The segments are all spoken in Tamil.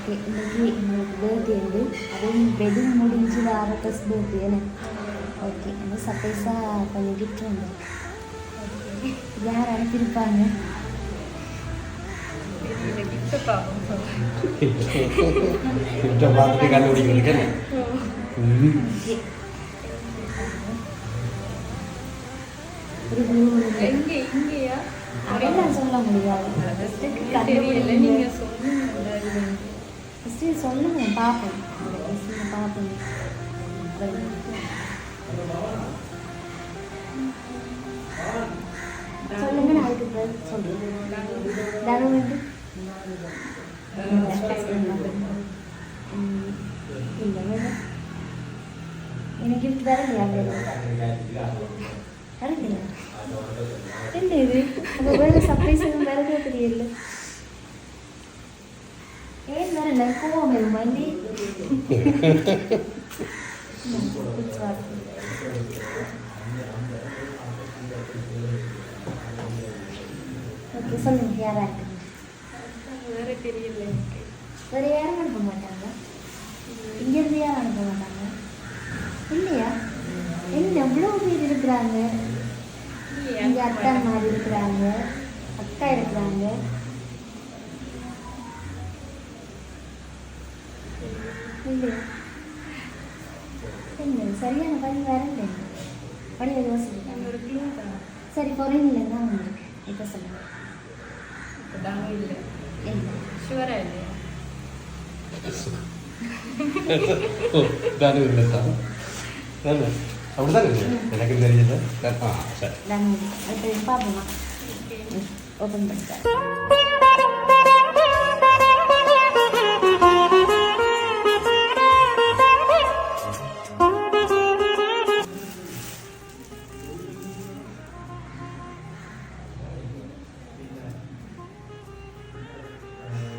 ஓகே இன்னைக்கு எங்களுக்கு பர்த்டே வந்து அதுவும் வெட்டிங் முடிஞ்சு வர ஃபர்ஸ்ட் பர்த்டே ஓகே வந்து சர்ப்ரைஸாக கொஞ்சம் கிஃப்ட் வந்தேன். யார் அனுப்பியிருப்பாங்க? அதெல்லாம் சொல்ல முடியாது. ஃபஸ்ட்டு சொல்லுங்க பார்ப்போம். பார்ப்போம் சொல்லுங்க. நான் அதுக்கு பதில் சொல்லுங்கள். தனம் வந்து இல்லை எனக்கு கிஃப்ட் தரலையா? தரலையா? என்ன இது உங்கள் வேறு சர்ப்ரைஸ் எதுவும் வரவே தெரியல. ஏன் வரல? கோவம் எதுவும் வந்து ஓகே சொல்லுங்க. யாராக இருக்கு? வேறு தெரியல. வேறு யாரும் அனுப்ப மாட்டாங்க? இங்கேருந்து யாரும் அனுப்ப மாட்டாங்க இல்லையா? என்ன எவ்வளோ பேர் இருக்கிறாங்க? இங்கே அத்தா மாதிரி இருக்கிறாங்க, அக்கா இருக்கிறாங்க. இல்லையா? என்ன சரியான பணி வரல. பணி யோசிச்சுருக்காங்க. ஒரு கிலோ தான். சரி பொறையில் தான் வந்திருக்கு. இப்போ சொல்லுங்கள். இல்லை இல்லை ஷுவரா இல்லையா? அப்படிதான் எனக்கு தெரியல. அடுத்து பார்ப்போமா? ஓப்பன் பண்ணிட்டேன்.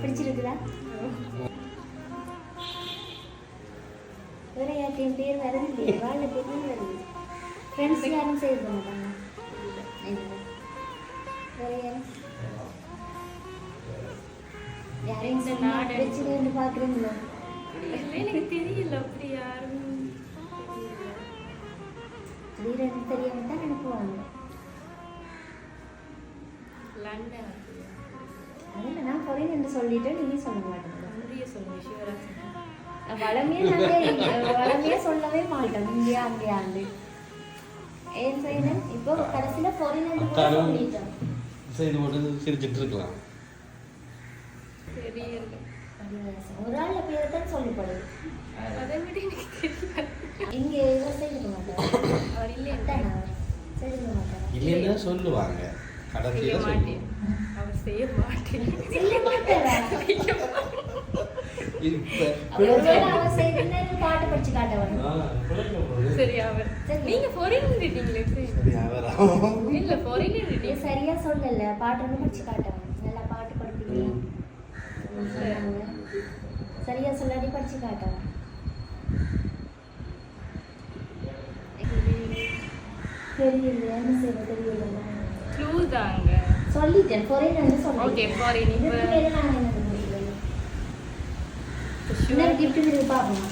பிடிச்சிருக்குதா? வேற யாருக்கும் பேர் வரது இல்லையா? வாழ்ல பேர் வருது. ஃப்ரெண்ட்ஸ் யாரும் சேவ் பண்ண மாட்டாங்க. வேற யாரும் யாரையும் நாடு வச்சுருந்து பார்க்குறீங்களோ? எனக்கு தெரியல. அப்படி யாரும் திடீரென்று தெரியாமல் தான் அனுப்புவாங்க. லண்டன் அதில் நான் பொறையில் என்று சொல்லிட்டு நீங்கள் சொல்ல மாட்டேங்க. முடிய சொல்லுங்க. ஷுவரா வளமையாக சொல்லவே மாட்டோம். இங்கேயா அங்கேயாண்டு ஏன் செய்யணும்? இப்போ கடைசியில் பொறையில் சொல்லிட்டோம். செய்து போட்டு சிரிச்சிட்டு இருக்கலாம். தெரியல. ஒரு ஆள் பேரை தான் சொல்லப்படுது. அதை விட எனக்கு தெரியல. இங்கே இவர் செய்ய மாட்டார். அவர் இல்லை செய்ய மாட்டார். இல்லைன்னா சொல்லுவாங்க. செய்ய மாட்டேன். அவர் செய்ய மாட்டேன். செய்ய மாட்டாரா? பாட்டு படிச்சு காட்டவன். சரி அவர் நீங்க பொறியிட்டீங்களே. இல்ல பொறியிட்டீங்க. சரியா சொல்லல. பாட்டு ஒன்று படிச்சு காட்டவன். நல்லா பாட்டு படிப்பீங்க. சரியா சொல்லாடி படிச்சு காட்டவன். தெரியல என்ன செய்ய தெரியல. க்ளூ தாங்க சொல்லிட்டேன். பொறியிட்டு சொல்லுங்க. ஓகே பொறியிட்டு இன்னொரு கிஃப்ட் இருக்கு பார்ப்போம்.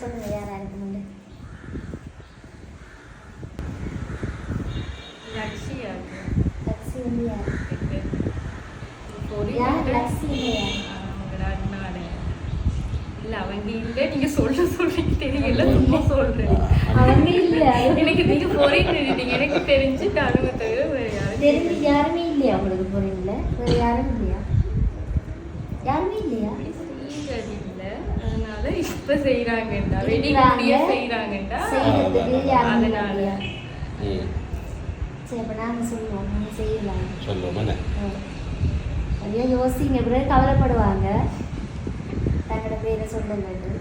சொல்லுங்க யாரா இருக்கு முன்னே? லக்ஷியா லக்ஷி வந்து யார்? யார் லக்ஷி இல்லையா? இல்ல அவங்க இல்ல. நீங்க சொல்றீங்க தெரியல. சும்மா சொல்றேன். அவங்க இல்ல. எனக்கு நீங்க பொறியிட்டீங்க. எனக்கு தெரிஞ்சு கனவு தவிர வேற யாரும் தெரிஞ்சு யாருமே இல்லையா உங்களுக்கு? பொறியில வேற யாரும் இல்லையா? யாருமே இல்லையா? இல்ல. அதனால இப்ப செய்யறாங்கடா. வெட்டிங் முடிய செய்யறாங்கடா. அதனால சரி அப்ப நாங்க சொல்லுவோம். நீங்க செய்யலாம். சொல்லுவோம். ஐயோ யோசிங்க. பிறகு கவலைப்படுவாங்க. தங்களோட பேரை சொல்லலன்னு.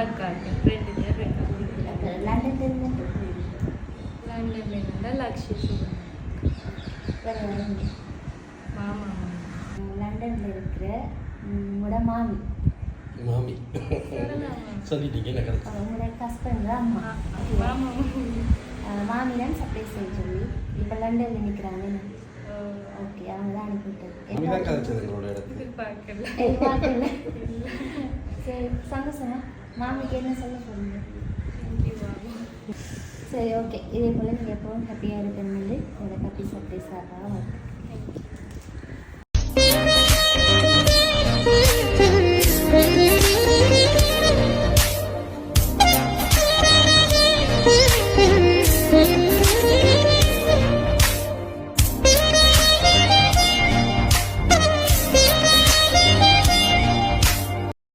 அக்காக்கு 2 பேர் இருக்காங்க. லண்டன்ல இருந்து லண்டன்ல இருந்தா லக்ஷ்மி சுகன் வேற யாருங்க? மாமா லண்டன்ல இருக்கிற உங்களோட மாமி மாமி சொல்லிட்டீங்க என்ன கரெக்ட். உங்களோட ஹஸ்பண்ட் அம்மா மாமா மாமிதான் சர்ப்ரைஸ் செய்ய சொல்லி இப்போ லண்டன்ல நிற்கிறாங்க. ஓகே அவங்க தான் அனுப்பிவிட்டது. அப்படிதான் கதைச்சது எங்களோட இடத்துக்கு. எதிர்பார்க்கல பார்க்கல. சரி சந்தோஷமா மாமிக்கு என்ன சொல்ல சொல்லுங்க. சரி ஓகே இதே போல் நீங்கள் எப்பவும் ஹாப்பியாக இருக்கணும்னு உங்களோட ஹாப்பி சர்ப்ரைஸாக Thank you.